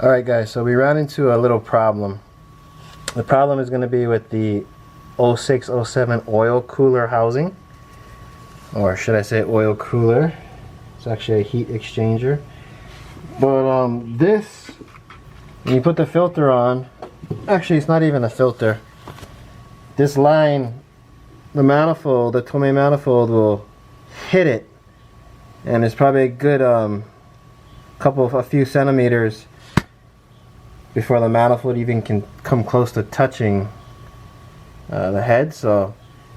Alright guys, so we ran into a little problem. The problem is going to be with the 06-07 oil cooler housing, or should I say oil cooler. It's actually a heat exchanger. But this, when you put the filter on, actually it's not even a filter. This line, the manifold, the Tomei manifold will hit it, and it's probably a good a few centimeters before the manifold even can come close to touching the head. So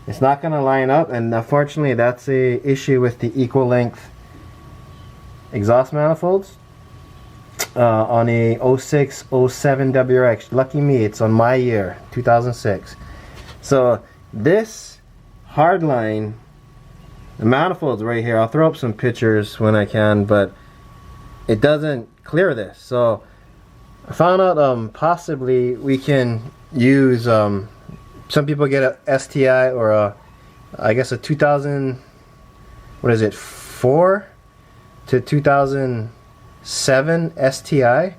it's not going to line up, and unfortunately that's a issue with the equal length exhaust manifolds on a 06-07 WRX. Lucky me, it's on my year, 2006. So this hard line, the manifold's right here. I'll throw up some pictures when I can, but it doesn't clear this. So I found out possibly we can use, some people get a STI or a, I guess a 2000, what is it, 4 to 2007 STI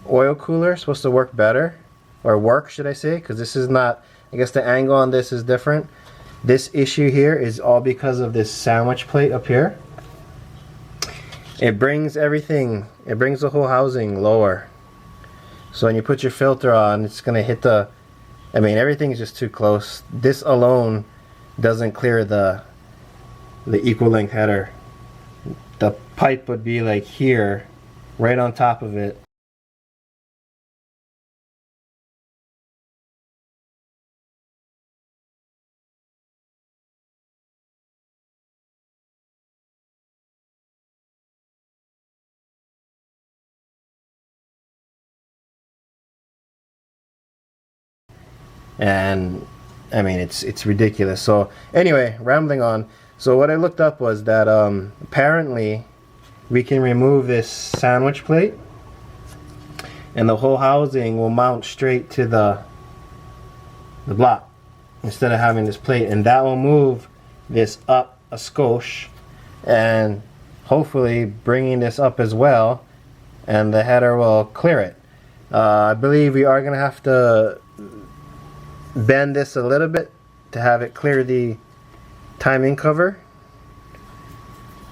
oil cooler. Supposed to work better, or work should I say, because this is not, I guess the angle on this is different. This issue here is all because of this sandwich plate up here. It brings everything, it brings the whole housing lower. So when you put your filter on, it's going to hit the, I mean, everything is just too close. This alone doesn't clear the equal length header. The pipe would be like here, right on top of it. And I mean, it's ridiculous. So anyway, rambling on. So what I looked up was that apparently we can remove this sandwich plate, and the whole housing will mount straight to the block instead of having this plate, and that will move this up a skosh, and hopefully bringing this up as well, and the header will clear it. I believe we are going to have to bend this a little bit to have it clear the timing cover,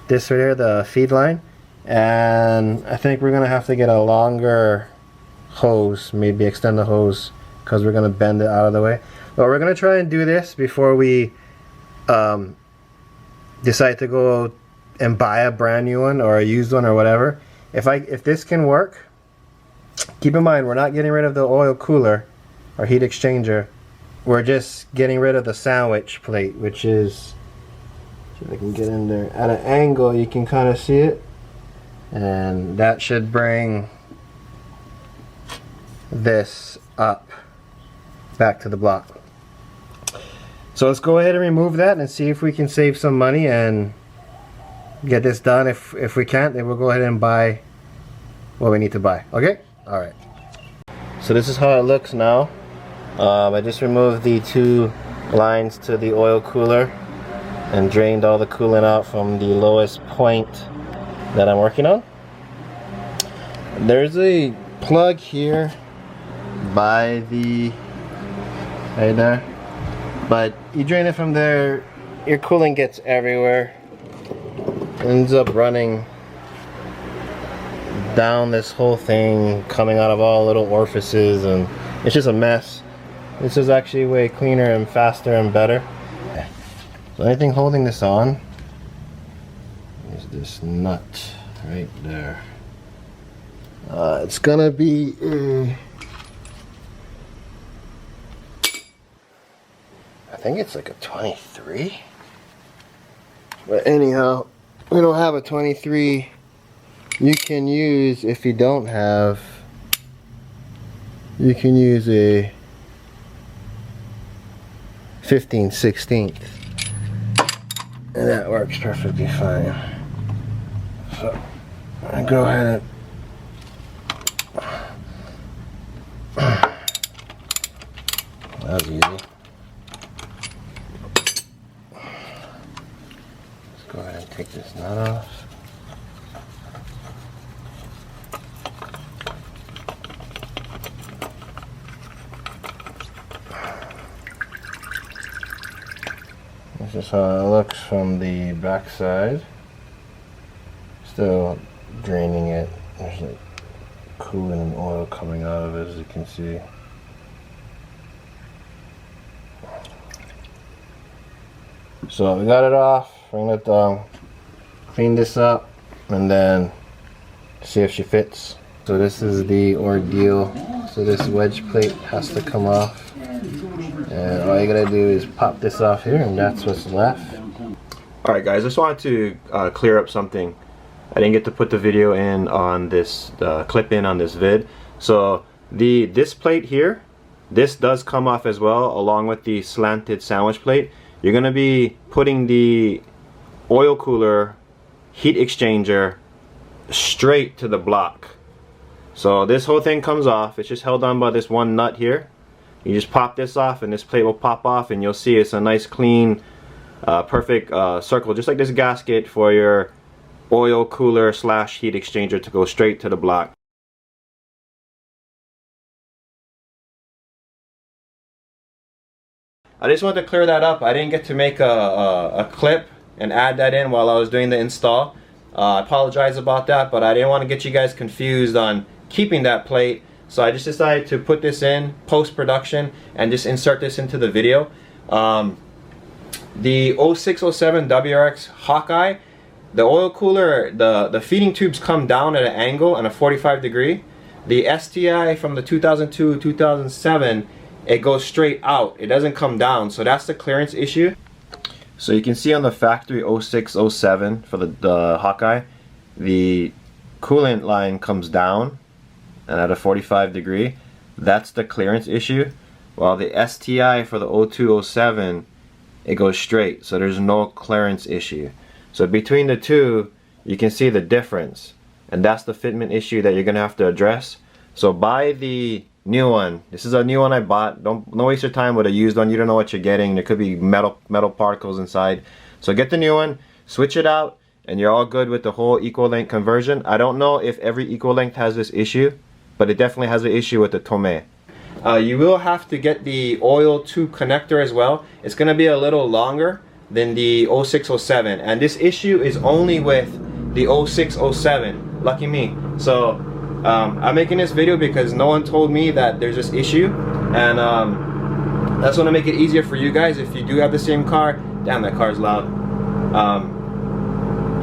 this right here, the feed line, and I think we're gonna have to get a longer hose, maybe extend the hose, because we're gonna bend it out of the way. But we're gonna try and do this before we decide to go and buy a brand new one or a used one or whatever. If this can work, keep in mind we're not getting rid of the oil cooler or heat exchanger. We're just getting rid of the sandwich plate, which is, see if I can get in there, at an angle you can kind of see it, and that should bring this up back to the block. So let's go ahead and remove that and see if we can save some money and get this done. If we can't, then we'll go ahead and buy what we need to buy. Okay? Alright. So this is how it looks now. I just removed the two lines to the oil cooler and drained all the coolant out from the lowest point that I'm working on. There's a plug here by the, right there, but you drain it from there, your coolant gets everywhere, ends up running down this whole thing, coming out of all little orifices, and it's just a mess. This is actually way cleaner and faster and better. So anything holding this on is this nut right there. It's gonna be I think it's like a 23. But anyhow, we don't have a 23. You can use, if you don't have, you can use a 15/16, and that works perfectly fine. So I go ahead and that was easy. Let's go ahead and take this nut off. This is how it looks from the back side. Still draining it. There's like coolant and oil coming out of it, as you can see. So we got it off. We're gonna clean this up and then see if she fits. So this is the ordeal. So this wedge plate has to come off, and all you gotta do is pop this off here, and that's what's left. Alright guys, I just wanted to clear up something. I didn't get to put the video in on this, clip in on this vid. So this plate here, this does come off as well, along with the slanted sandwich plate. You're gonna be putting the oil cooler heat exchanger straight to the block. So this whole thing comes off. It's just held on by this one nut here. You just pop this off and this plate will pop off, and you'll see it's a nice clean perfect circle, just like this gasket for your oil cooler slash heat exchanger to go straight to the block. I just wanted to clear that up. I didn't get to make a clip and add that in while I was doing the install. I apologize about that, but I didn't want to get you guys confused on keeping that plate. So I just decided to put this in post-production and just insert this into the video. The 0607 WRX Hawkeye, the oil cooler, the feeding tubes come down at an angle and a 45 degree. The STI from the 2002-2007, it goes straight out. It doesn't come down, so that's the clearance issue. So you can see on the factory 0607 for the Hawkeye, the coolant line comes down and at a 45 degree. That's the clearance issue. While the STI for the 0207, it goes straight, so there's no clearance issue. So between the two, you can see the difference, and that's the fitment issue that you're gonna have to address. So buy the new one. This is a new one I bought. Don't waste your time with a used one. You don't know what you're getting. There could be metal particles inside. So get the new one, switch it out, and you're all good with the whole equal length conversion. I don't know if every equal length has this issue, but it definitely has an issue with the Tomei. You will have to get the oil tube connector as well. It's going to be a little longer than the 0607, and this issue is only with the 0607. Lucky me. So I'm making this video because no one told me that there's this issue, and that's going to make it easier for you guys if you do have the same car. Damn, that car's loud.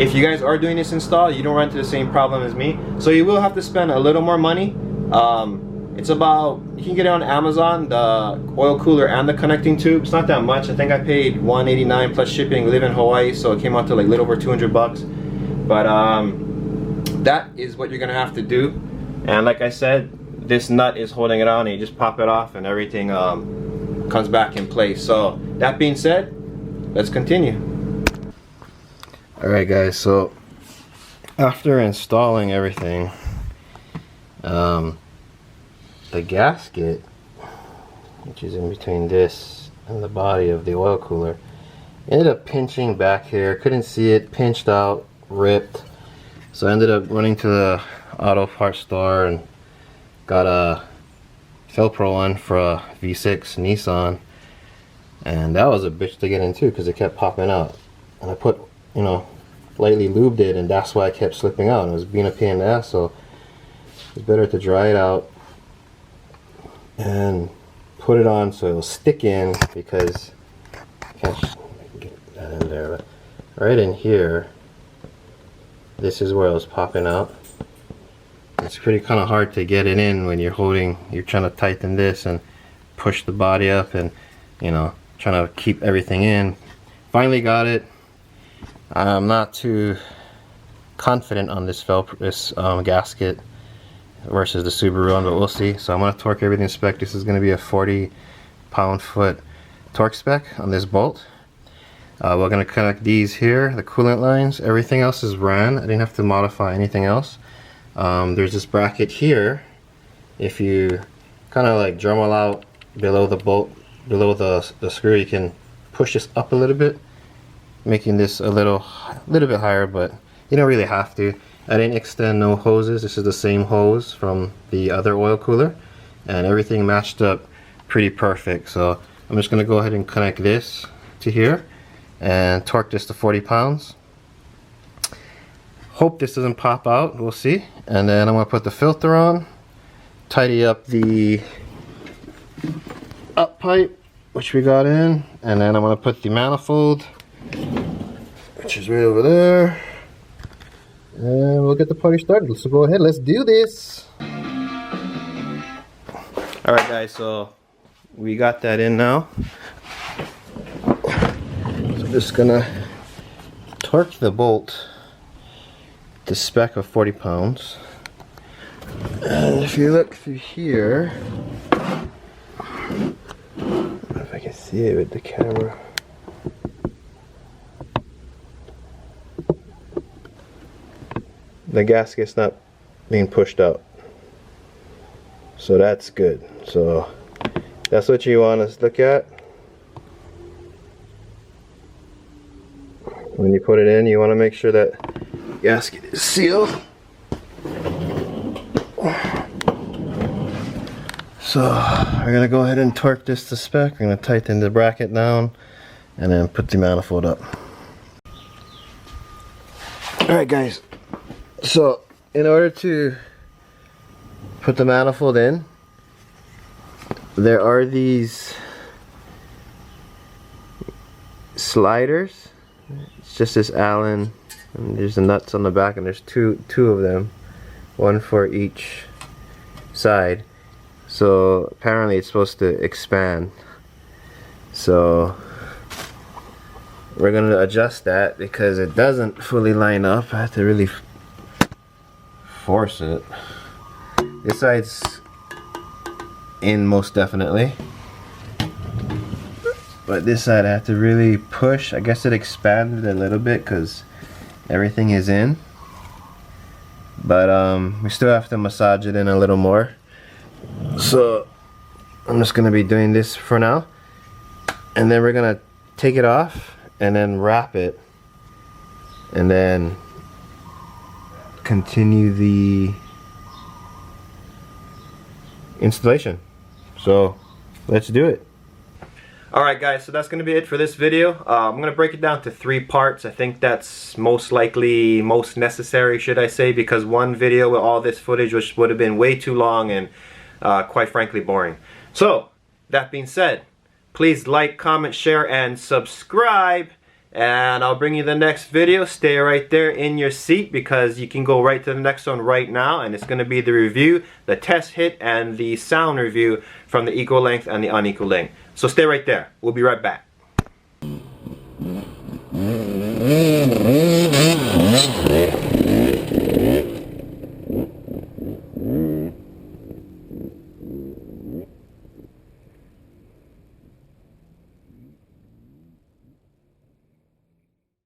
If you guys are doing this install, you don't run into the same problem as me, so you will have to spend a little more money. It's about, you can get it on Amazon, the oil cooler and the connecting tube. It's not that much. I think I paid $189 plus shipping. We live in Hawaii, so it came out to like a little over 200 bucks. But that is what you're gonna have to do. And like I said, this nut is holding it on, and you just pop it off and everything comes back in place. So that being said, let's continue. Alright guys, so after installing everything, the gasket, which is in between this and the body of the oil cooler, ended up pinching back here. Couldn't see it, pinched out, ripped. So I ended up running to the auto parts store and got a Velcro one for a V6 Nissan, and that was a bitch to get into because it kept popping out. And I put, you know, lightly lubed it, and that's why I kept slipping out. It was being a pain in the ass, so it's better to dry it out and put it on so it'll stick in, because I can't get that in there, but right in here, this is where it was popping out. It's pretty kind of hard to get it in when you're trying to tighten this and push the body up, and you know, trying to keep everything in. Finally got it. I'm not too confident on this gasket versus the Subaru one, but we'll see. So I'm going to torque everything spec. This is going to be a 40 pound-foot torque spec on this bolt. We're going to connect these here, the coolant lines. Everything else is ran. I didn't have to modify anything else. There's this bracket here. If you kind of like Dremel out below the bolt, below the screw, you can push this up a little bit, making this a little bit higher, but you don't really have to. I didn't extend no hoses. This is the same hose from the other oil cooler, and everything matched up pretty perfect. So I'm just gonna go ahead and connect this to here, and torque this to 40 pounds. Hope this doesn't pop out, we'll see. And then I'm going to put the filter on, tidy up the up pipe, which we got in, and then I'm going to put the manifold, which is right over there, and we'll get the party started. So go ahead, let's do this. Alright guys, so we got that in now. So I'm just gonna torque the bolt to spec of 40 pounds. And if you look through here, I don't know if I can see it with the camera. The gasket's not being pushed out. So that's good. So that's what you want to look at. When you put it in, you want to make sure that gasket is sealed. So we're going to go ahead and torque this to spec. We're going to tighten the bracket down and then put the manifold up. Alright guys, so in order to put the manifold in, there are these sliders. It's just this Allen, and there's the nuts on the back, and there's two of them, one for each side. So apparently it's supposed to expand. So we're going to adjust that because it doesn't fully line up. I have to really force it. This side's in most definitely, but this side I have to really push. I guess it expanded a little bit because everything is in, but we still have to massage it in a little more. So I'm just gonna be doing this for now, and then we're gonna take it off and then wrap it and then continue the installation. So let's do it. Alright guys, so that's going to be it for this video. I'm going to break it down to 3 parts. I think that's most likely most necessary, should I say, because one video with all this footage which would have been way too long and quite frankly boring. So that being said, please like, comment, share, and subscribe. And I'll bring you the next video. Stay right there in your seat because you can go right to the next one right now, and it's going to be the review, the test hit, and the sound review from the equal length and the unequal length. So stay right there. We'll be right back.